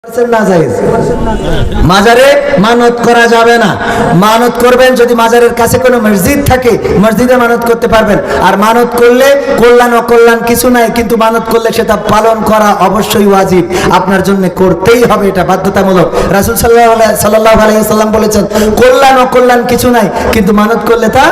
না জায়েজ মাজারে মানত করা যাবে না। মানত করবেন যদি মাজারের কাছে কোনো মসজিদ থাকে, মসজিদে মানত করতে পারবেন। আর মানত করলে কল্যাণ অকল্যাণ কিছু নাই, কিন্তু মানত করলে সেটা পালন করা অবশ্যই ওয়াজিব, আপনার জন্য করতেই হবে, এটা বাধ্যতামূলক। রাসূল সাল্লাল্লাহু আলাইহি ওয়াসাল্লাম বলেছেন কল্যাণ অকল্যাণ কিছু নাই, কিন্তু মানত করলে তা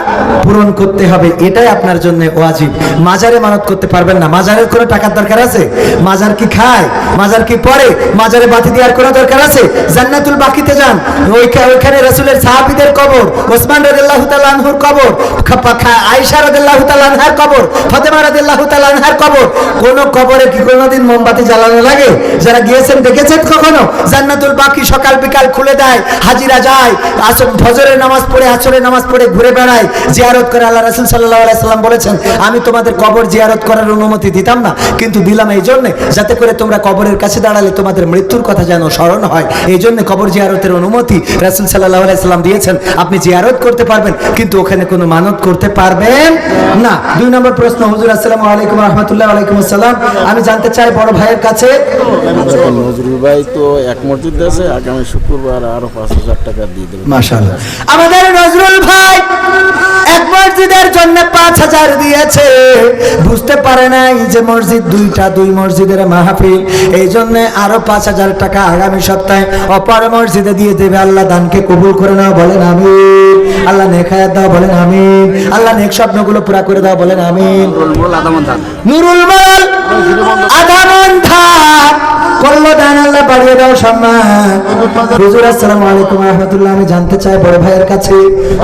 পূরণ করতে হবে, এটাই আপনার জন্য ওয়াজিব। মাজারে মানত করতে পারবেন না। মাজারের কোনো টাকার দরকার আছে? মাজার কি খায়? মাজার কি পড়ে? মাজারে বাতি দেওয়ার কোনো দরকার আছে? জান্নাতুল বাকিতে যান, ওইখানে রাসূলের সাহাবীদের কবর, ওসমান রাদিয়াল্লাহু তাআলা আনহুর কবর, আয়েশা রাদিয়াল্লাহু তাআলা আনহার কবর, ফাতেমা রাদিয়াল্লাহু তাআলা আনহার কবর। কোন কবরে কি কোনোদিন মোমবাতি জ্বালানো লাগে? যারা গিয়েছেন দেখেছেন কখনো? জান্নাতুল বাকি সকাল বিকাল খুলে দেয়, হাজিরা যায়, ফজরের নামাজ পড়ে আসরের নামাজ পড়ে ঘুরে বেড়ায়, জিয়ারত করে। আল্লাহ রাসূল সাল্লাল্লাহু আলাইহি সাল্লাম বলেছেন আমি তোমাদের কবর জিয়ারত করার অনুমতি দিতাম না, কিন্তু দিলাম এই জন্য যাতে করে তোমরা কবরের কাছে দাঁড়ালে তোমাদের মৃত্যুর কথা যেন স্মরণ হয়, এই জন্য কবর জিয়ারতের অনুমতি রাসূল সাল্লাল্লাহু আলাইহি সাল্লাম দিয়েছেন। আপনি জিয়ারত করতে পারবেন, কিন্তু ওখানে কোনো মানত করতে পারবেন না। 2 নম্বর প্রশ্ন, হুজুর আসসালামু আলাইকুম ওয়া রাহমাতুল্লাহি ওয়া আলাইকুম আসসালাম। আমি জানতে চাই বড় ভাইয়ের কাছে, নজরুল ভাই তো এক মসজিদ আছে, আগামী শুক্রবার আরো 5000 টাকা দিয়ে দেবেন। মাশাআল্লাহ। আমাদের নজরুল ভাই এক মসজিদের জন্য 5000 দিয়েছে, বুঝতে পারে নাই যে মসজিদ দুইটা, 2 মসজিদের মাহফিল, এই জন্য আরো 5000 টাকা আগামী সপ্তাহে অপর মসজিদে দিয়ে দেবে। আল্লাহ দানকে কবুল করে নাও, বলেন আমিন। আল্লাহ নেক হায়াত দাও, বলেন আমিন। আল্লাহ নেক স্বপ্নগুলো পুরা করে দাও, বলেন আমিন। নুরুল মাল আদামন থাক করলো দান, আল্লাহ বাড়িয়ে দাও সম্মান। হুজুর আসসালামু আলাইকুম ওয়া রাহমাতুল্লাহ। আমি জানতে চাই বড় ভাইয়ের কাছে,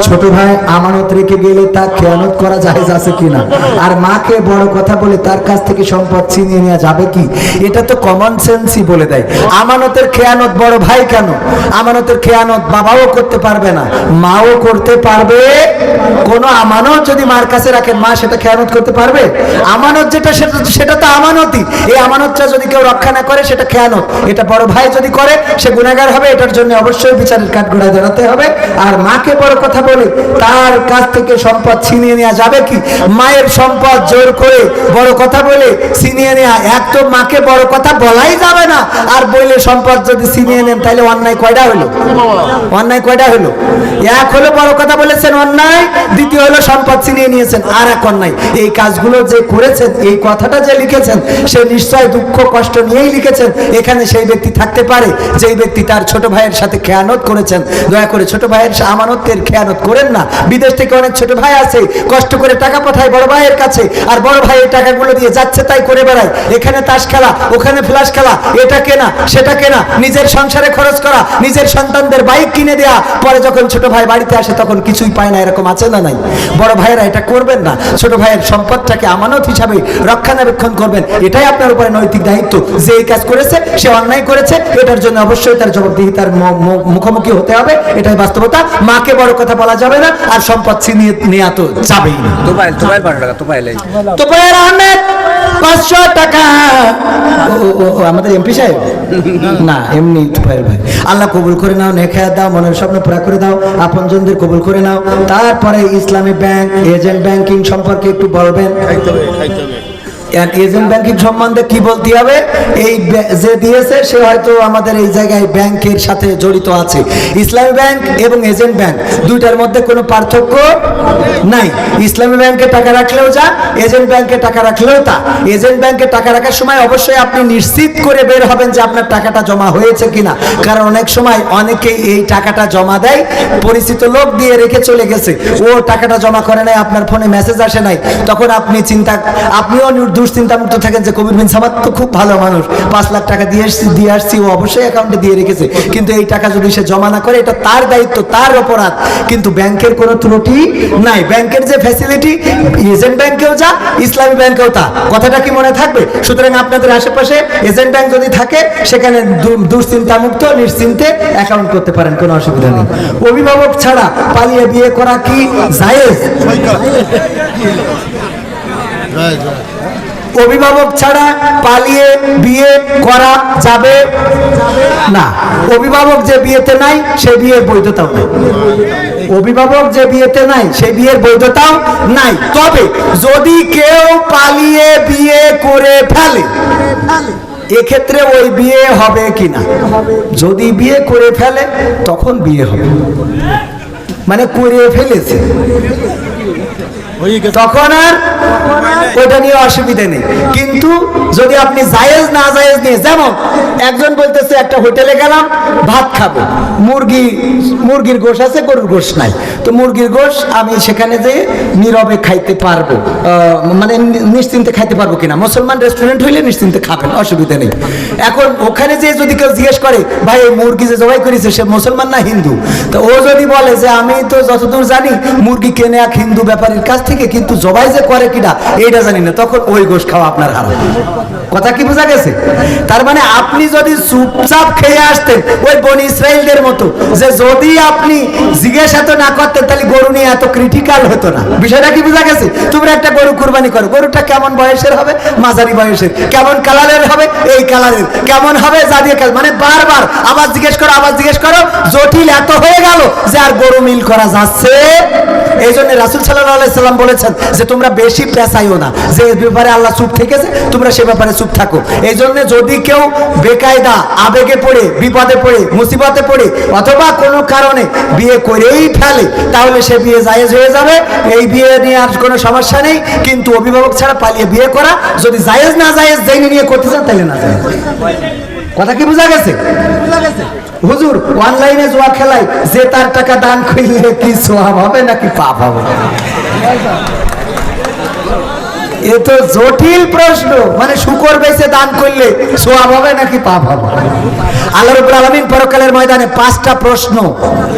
ছোট ভাই আমানত রেখে গেলে তা খেয়ানত করা জায়েজ আছে কিনা? আর মাকে বড় কথা বলে তার কাছ থেকে সম্পদ ছিনিয়ে নেওয়া যাবে কি? এটা তো কমন সেন্সই বলে দেয়। আমানতের খেয়ানত বড় ভাই কেন? আমানতের খেয়ানত বাবাও করতে পারবে না, মাও করতে পারবে। কোন আমানত যদি মার কাছে রাখেন, মা সেটা খেয়ানত করতে পারবে? আমানত যেটা সেটা তো আমানতই। এই আমানতটা যদি কেউ রক্ষা না করে সেটা খেয়ানত। এটা বড় ভাই যদি করে সে গুনাহগার হবে, এটার জন্য অবশ্যই বিচারের কাঠগড়ায় দাঁড়াতে হবে। আর মাকে বড় কথা বলে তার কাছ থেকে সম্পদ ছিনিয়ে নেওয়া যাবে কি? মায়ের সম্পদ জোর করে বড় কথা বলে ছিনিয়ে নেওয়া, এক তো মাকে বড় কথা বলাই যাবে না, আর বলে সম্পদ যদি ছিনিয়ে নেন তাহলে অন্যায় কয়টা হলো? অন্যায় কয়টা হলো? এক হলো বড় কথা বলেছেন অন্যায়, দ্বিতীয় হলো সম্পদ ছিনিয়ে নিয়েছেন আর এক অন্যায়। এই কাজগুলো যে করেছেন, এই কথাটা যে লিখেছেন, সে নিশ্চয় দুঃখ কষ্ট নিয়েই লিখেছেন। এখানে সেই ব্যক্তি থাকতে পারে যেই ব্যক্তি তার ছোট ভাইয়ের সাথে খেয়ানত করেছেন। দয়া করে ছোট ভাইয়ের আমানতের খেয়ানত করেন না। বিদেশ থেকে অনেক ছোট ভাই আছে, কষ্ট করে টাকা পাঠায় বড় ভাইয়ের কাছে, আর বড় ভাই এই টাকাগুলো দিয়ে যাচ্ছে তাই করে বেড়ায়। এখানে তাস খেলা, ওখানে ফ্ল্যাশ খেলা, এটা কেনা সেটা কেনা, নিজের সংসারে খরচ করা, নিজের সন্তানদের বাইক কিনে দেয়া, পরে যখন ছোট ভাই বাড়িতে আসে তখন কিছুই পায় না। এরকম আছে না নাই? বড় ভাইয়েরা এটা করবেন না। ছোট ভাইয়ের সম্পদটাকে আমানত হিসাবে রক্ষণাবেক্ষণ করবেন, এটাই আপনার উপরে নৈতিক দায়িত্ব। যে এই কাজ করেছে সে অন্যায় করেছে, এটার জন্য অবশ্যই তার জবাবদিহিতার মুখোমুখি হতে হবে, এটাই বাস্তবতা। মাকে বড় কথা বলা যাবে না, আর সম্পদ ছিনিয়ে নেওয়া তো যাবেই না। তোপাইল আহমেদ 500 টাকা। আমাদের এমপি সাহেব না, এমনি তোপাইল ভাই। আল্লাহ কবুল করে নাও, নেক হায়াত দাও, মনের স্বপ্ন পুরা করে দাও, আপনজনদের কবুল করে নাও। তারপরে ইসলামী ব্যাংক এজেন্ট ব্যাংকিং সম্পর্কে একটু বলবেন। এজেন্ট ব্যাংকিং সম্বন্ধে কি বলতে হবে? এই যে দিয়েছে সে হয়তো আমাদের এই জায়গায় ব্যাংকের সাথে জড়িত আছে। ইসলামী ব্যাংক এবং এজেন্ট ব্যাংক দুইটার মধ্যে কোনো পার্থক্য নাই। ইসলামী ব্যাংকে টাকা রাখলেও যা, এজেন্ট ব্যাংকে টাকা রাখলেও তা। এজেন্ট ব্যাংকে টাকা রাখার সময় অবশ্যই আপনি নিশ্চিত করে বের হবেন যে আপনার টাকাটা জমা হয়েছে কিনা। কারণ অনেক সময় অনেকেই এই টাকাটা জমা দেয়, পরিচিত লোক দিয়ে রেখে চলে গেছে, ও টাকাটা জমা করে নাই, আপনার ফোনে মেসেজ আসে নাই, তখন আপনিও দুশ্চিন্তামুক্ত থাকেন যে কবির বিন সামাদ তো খুব ভালো মানুষ, 5 লাখ টাকা দিয়ে আসছি, ও অবশ্যই অ্যাকাউন্টে দিয়ে রেখেছে। কিন্তু এই টাকা যদি সে জমা না করে, এটা তার দায়িত্ব, তার অপরাধ। কিন্তু ব্যাংকের কোনো ত্রুটি নাই। ব্যাংকের যে ফ্যাসিলিটি, এজেন্ট ব্যাংকেও যা, ইসলামী ব্যাংকেও তা। কথাটা কি মনে থাকবে? সুতরাং আপনাদের আশেপাশে এজেন্ট ব্যাংক যদি থাকে, সেখানে দুশ্চিন্তামুক্ত নিশ্চিন্তে অ্যাকাউন্ট করতে পারেন, কোনো অসুবিধা নেই। অভিভাবক ছাড়া পালিয়ে বিয়ে করা কি জায়েজ? অভিভাবক ছাড়া পালিয়ে বিয়ে করা যাবে না। অভিভাবক যে বিয়েতে নাই সে বিয়ের বৈধতাও নাই। অভিভাবক যে বিয়েতে নাই সেই বিয়ের বৈধতাও নাই। তবে যদি কেউ পালিয়ে বিয়ে করে ফেলে, এক্ষেত্রে ওই বিয়ে হবে কিনা? যদি বিয়ে করে ফেলে তখন বিয়ে হবে, মানে করে ফেলেছে তখন আর ওইটা নিয়ে অসুবিধা নেই। কিন্তু যদি আপনি জায়েজ না জায়েজ নিয়ে, যেমন একজন বলতেছে একটা হোটেলে গেলাম ভাত খাবো, মুরগির গোশ আছে, গরুর গোশ নাই, তো মুরগির গোশ আমি সেখানে যেয়ে নীরবে খাইতে পারবো, মানে নিশ্চিন্তে খাইতে পারবো কিনা? মুসলমান রেস্টুরেন্ট হইলে নিশ্চিন্তে খাবেন, অসুবিধা নেই। এখন ওখানে যে যদি কেউ জিজ্ঞেস করে ভাই এই মুরগি যে জবাই করেছে সে মুসলমান না হিন্দু, তো ও যদি বলে যে আমি তো যতদূর জানি মুরগি কেনে এক হিন্দু ব্যাপারীর কাছ থেকে, কিন্তু জবাই যে করে কিনা এইটা জানি না, তখন ওই গোশ খাওয়া আপনার হারাম। কথা কি বোঝা গেছে? তার মানে আপনি যদি চুপচাপ খেয়ে আসতেন ওই বনি ইসরাইলদের মতো, যে যদি আপনি জিজ্ঞাসা তো না করতেন তাহলে গরু নিয়ে এত ক্রিটিক্যাল হতো না। বিষয়টা কি বোঝা গেছে? তোমরা একটা গরু কুরবানি করো, গরুটা কেমন বয়সের হবে? মাঝারি বয়সের। কেমন কালারের হবে? এই কালারের। কেমন হবে? জাদিয়া কালার। মানে বারবার আবার জিজ্ঞেস করো, আবার জিজ্ঞেস করো, জটিল এত হয়ে গেল যে আর গরু মিল করা যাচ্ছে। এই জন্য রাসূল সাল্লাল্লাহু আলাইহি সাল্লাম বলেছেন যে তোমরা বেশি পেঁচাইও না, যে ব্যাপারে আল্লাহ চুপ থেকেছে তোমরা সে ব্যাপারে চুপ থাকো। এই জন্য যদি কেউ বেকায়দা আবেগে পড়ে, বিপদে পড়ে, মুসিবতে পড়ে, অথবা কোনো কারণে বিয়ে করেই ফেলে, তাহলে সে বিয়ে জায়েজ হয়ে যাবে, এই বিয়ে নিয়ে আর কোনো সমস্যা নেই। কিন্তু অভিভাবক ছাড়া পালিয়ে বিয়ে করা যদি জায়েজ না জায়েজ জেনে নিয়ে করতে চান তাহলে না জায়েজ। কথা কি বোঝা গেছে? হুজুর অনলাইনে জুয়া খেলায় যে তার টাকা দান করলে কি সওয়াব হবে নাকি পাপ হবে? এ তো জটিল প্রশ্ন। মানে শুকর বেচে দান করলে সওয়াব হবে নাকি পাপ হবে? আল্লাহ রাব্বুল আলামিন পরকালের ময়দানে 5টা প্রশ্ন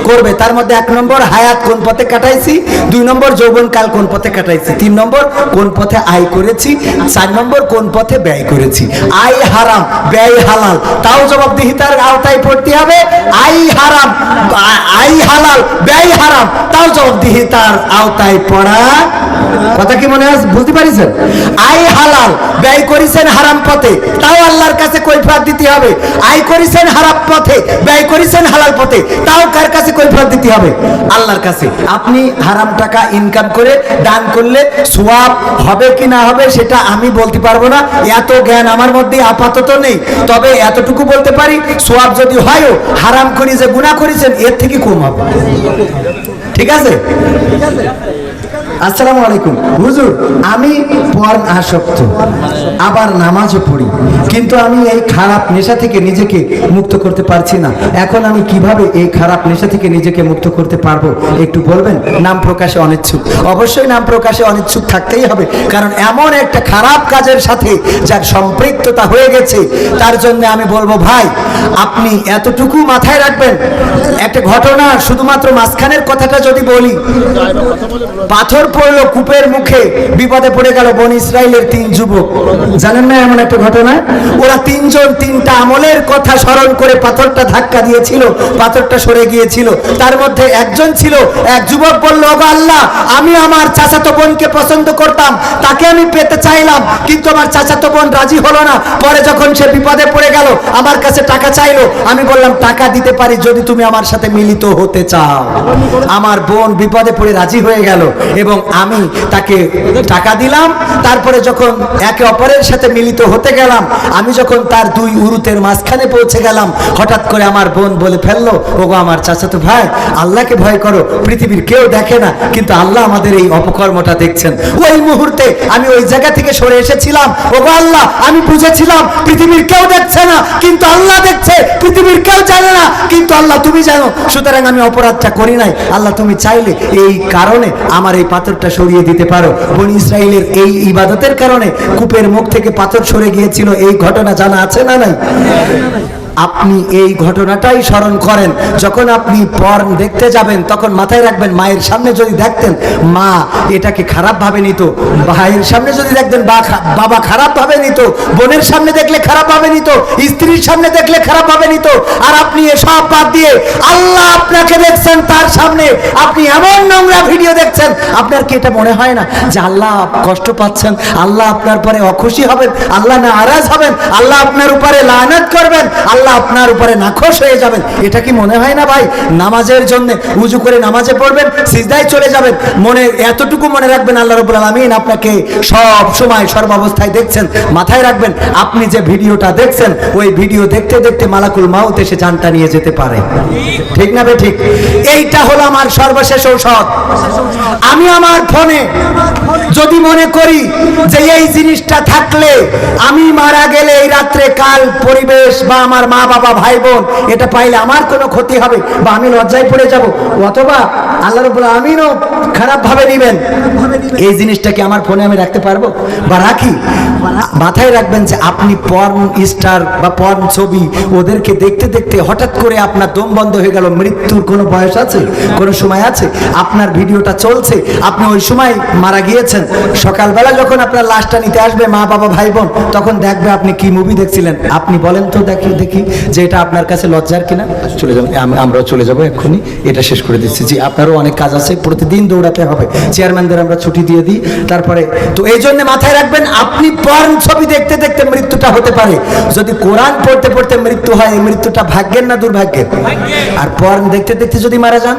করবে। তার মধ্যে 1 নম্বর হায়াত কোন পথে কাটাইছি, 2 নম্বর যৌবনকাল কোন পথে কাটাইছি, 3 নম্বর কোন পথে আয় করেছি, 4 নম্বর কোন পথে ব্যয় করেছি। আয় হারাম ব্যয় হালাল তাও জবাবদিহিতার আওতায় পড়তে হবে। আয় হারাম আয় হালাল ব্যয় হারাম তাও জবাবদিহিতার আওতায় পড়া। কথা কি মনে হয়? বুঝতে পারিছেন? আয় হালাল ব্যয় করেছেন হারাম পথে, তাও আল্লাহর কাছে কৈফিয়ত দিতে হবে। আয় করেছেন হারাম পথে, ব্যয় করেছেন হালাল পথে, তাও কার কাছে কৈফিয়ত দিতে হবে? আল্লাহর কাছে। আপনি হারাম টাকা ইনকাম করে দান করলে সওয়াব হবে কি না হবে সেটা আমি বলতে পারবো না, এত জ্ঞান আমার মধ্যে আপাতত নেই। তবে এতটুকু বলতে পারি, সওয়াব যদি হয়ও হারাম করে যে গুনাহ করেছেন এর থেকে কম হবে। ঠিক আছে? আসসালামু আলাইকুম। হুজুর আমি পর্ন আসক্ত, আবার নামাজও পড়ি, কিন্তু আমি এই খারাপ নেশা থেকে নিজেকে মুক্ত করতে পারছি না। এখন আমি কিভাবে এই খারাপ নেশা থেকে নিজেকে মুক্ত করতে পারবো একটু বলবেন? নাম প্রকাশে অনিচ্ছুক। অবশ্যই নাম প্রকাশে অনিচ্ছুক থাকতেই হবে, কারণ এমন একটা খারাপ কাজের সাথে যার সম্পৃক্ততা হয়ে গেছে, তার জন্য আমি বলবো ভাই আপনি এতটুকু মাথায় রাখবেন। একটা ঘটনা শুধুমাত্র মাঝখানের কথাটা যদি বলি, পাথর পড়লো কূপের মুখে, বিপদে পড়ে গেল বনি ইসরাইলের 3 যুবক। জানেন না এমন একটা ঘটনা? ওরা 3 জন 3টা আমলের কথা স্মরণ করে পাথরটা ধাক্কা দিয়েছিল, পাথরটা সরে গিয়েছিল। তার মধ্যে একজন ছিল, এক যুবক বলল, ওগো আল্লাহ আমি আমার চাচাতো বোনকে পছন্দ করতাম, তাকে আমি পেতে চাইলাম, কিন্তু আমার চাচাতো বোন রাজি হলো না। পরে যখন সে বিপদে পড়ে গেল আমার কাছে টাকা চাইলো, আমি বললাম টাকা দিতে পারি যদি তুমি আমার সাথে মিলিত হতে চাও। আমার বোন বিপদে পড়ে রাজি হয়ে গেল এবং আমি তাকে টাকা দিলাম। তারপরে যখন একে অপরের সাথে মিলিত হতে গেলাম, আমি যখন তার 2 উরুতের মাঝখানে পৌঁছে গেলাম, হঠাৎ করে আমার বোন বলে ফেললো, ওগো আমার চাচাতো ভাই আল্লাহকে ভয় করো, পৃথিবীর কেউ দেখে না কিন্তু আল্লাহ আমাদের এই অপকর্মটা দেখছেন। ওই মুহূর্তে আমি ওই জায়গা থেকে সরে এসেছিলাম। ওগো আল্লাহ আমি বুঝেছিলাম পৃথিবীর কেউ দেখছে না কিন্তু আল্লাহ দেখছে, পৃথিবীর কেউ জানে না কিন্তু আল্লাহ তুমি জানো, সুতরাং আমি অপরাধটা করি নাই। আল্লাহ তুমি চাইলে এই কারণে আমার এই পাথরটা সরিয়ে দিতে পারো। বনি ইসরাইলের এই ইবাদতের কারণে কূপের মুখ থেকে পাথর সরে গিয়েছিল। এই ঘটনা জানা আছে না নাই? আপনি এই ঘটনাটাই স্মরণ করেন। যখন আপনি পর্ন দেখতে যাবেন তখন মাথায় রাখবেন, মায়ের সামনে যদি দেখতেন মা এটাকে খারাপ ভাবে নিত, ভাইয়ের সামনে যদি দেখতেন বাবা খারাপ ভাবে নিত, বোনের সামনে দেখলে খারাপ ভাবে নিত, স্ত্রীর সামনে দেখলে খারাপ ভাবে নিত। আর আপনি এসব বাদ দিয়ে আল্লাহ আপনাকে দেখছেন, তার সামনে আপনি এমন নোংরা ভিডিও দেখছেন। আপনার কি এটা মনে হয় না যে আল্লাহ কষ্ট পাচ্ছেন, আল্লাহ আপনার পরে অখুশি হবেন, আল্লাহ নারাজ হবেন, আল্লাহ আপনার উপরে লানত করবেন, আল্লাহ আপনার আপনার উপরে নাখোশ হয়ে যাবেন। এটা কি মনে হয় না ভাই? নামাজের জন্য উজু করে নামাজে পড়বেন, সিজদায় চলে যাবেন, মনে এতটুকু মনে রাখবেন আল্লাহ রাব্বুল আলামিন আপনাকে সব সময় সর্বাবস্থায় দেখছেন। মাথায় রাখবেন, আপনি যে ভিডিওটা দেখছেন ওই ভিডিও দেখতে দেখতে মালাকুল মাউত এসে জানটা নিয়ে যেতে পারে। ঠিক না বে ঠিক? এইটা হলো আমার সর্বশেষ ঔষধ। আমি আমার ফোনে যদি মনে করি যে এই জিনিসটা থাকলে আমি মারা গেলে এই রাত্রে কাল পরিবেশ বা আমার মা বাবা ভাই বোন এটা পাইলে আমার কোনো ক্ষতি হবে বা আমি লজ্জায় পড়ে যাব, অথবা আল্লাহ রাব্বুল আমিনও খারাপ ভাবে নেবেন, এই জিনিসটা কি আমার ফোনে আমি রাখতে পারবো বা রাখি? মাথায় রাখবেন যে আপনি পর্ন স্টার বা পর্ন ছবি ওদেরকে দেখতে দেখতে হঠাৎ করে আপনার দম বন্ধ হয়ে গেল। মৃত্যুর কোনো বয়স আছে? কোনো সময় আছে? আপনার ভিডিওটা চলছে, আপনি ওই সময় মারা গিয়েছেন, সকালবেলা যখন আপনার লাশটা নিতে আসবে মা বাবা ভাই বোন, তখন দেখবে আপনি কি মুভি দেখছিলেন। আপনি বলেন তো দেখি দেখি যে এটা আপনার কাছে লজ্জার কিনা? চলে যাবেন, আমরাও চলে যাবো এক্ষুনি, এটা শেষ করে দিচ্ছি। জি, আপনারও অনেক কাজ আছে, প্রতিদিন দৌড়াতে হবে, চেয়ারম্যানদের আমরা ছুটি দিয়ে দিই। তারপরে তো এই জন্য মাথায় রাখবেন, আপনি পর্ন ছবি দেখতে দেখতে মৃত্যুটা হতে পারে। যদি কোরআন পড়তে পড়তে মৃত্যু হয়, এই মৃত্যুটা ভাগ্যের না দুর্ভাগ্যের? আর পর্ন দেখতে দেখতে যদি মারা যান,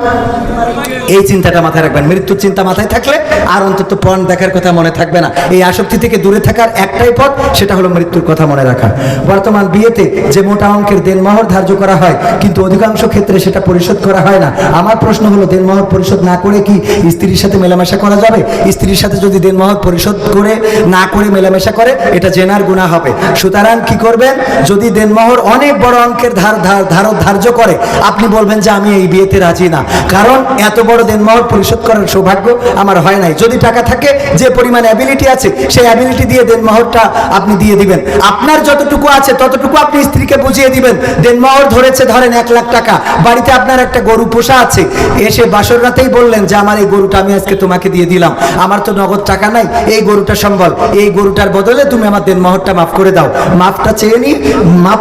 এই চিন্তাটা মাথায় রাখবেন। মৃত্যুর চিন্তা মাথায় থাকলে আর অন্তত পর্ন দেখার কথা মনে থাকবে না। এই আসক্তি থেকে দূরে থাকার একটাই পথ, সেটা হলো মৃত্যুর কথা মনে রাখা। বর্তমান বিয়েতে যে মোটা অঙ্কের দেনমোহর ধার্য করা হয়, কিন্তু অধিকাংশ ক্ষেত্রে সেটা পরিশোধ করা হয় না। আমার প্রশ্ন হলো, দেনমোহর পরিশোধ না করে কি স্ত্রীর সাথে মেলামেশা করা যাবে? স্ত্রীর সাথে যদি দেনমোহর পরিশোধ করে না করে মেলামেশা করে, এটা জেনার গুনাহ হবে। সুতরাং কি করবেন? যদি দেনমোহর অনেক বড় অঙ্কের ধার্য করে, আপনি বলবেন যে আমি এই বিয়েতে রাজি না, কারণ এত বড় দেনমোহর পরিশোধ করার সৌভাগ্য আমার হয় নাই। যদি টাকা থাকে, যে পরিমাণ অ্যাবিলিটি আছে, সেই অ্যাবিলিটি দিয়ে দেনমোহরটা আপনি দিয়ে দিবেন। আপনার যতটুকু আছে ততটুকু আপনি স্ত্রীকে বুঝিয়ে দিবেন। দেনমোহর ধরেছে ধরেন 1 লাখ টাকা, বাড়িতে আপনার একটা গরু পোষা আছে, এসে বাসর রাতেই বললেন যে আমার এই গরুটা আমি আজকে তোমাকে দিয়ে দিলাম, আমার তো নগদ টাকা নাই, এই গরুটা সম্বল, এই গরুটার বদলে তুমি আমার দেনমোহরটা মাফ করে দাও। মাফটা চেয়ে নি, মাপ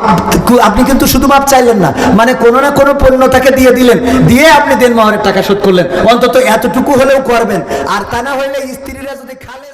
আপনি কিন্তু শুধু মাপ চাইলেন না, মানে কোনো না কোনো পণ্যটাকে দিয়ে দিলেন, দিয়ে আপনি দেনমোহরের টাকা শোধ করলেন। অন্তত এতটুকু হলেও করবেন। আর তা না হলে স্ত্রীরা যদি খালে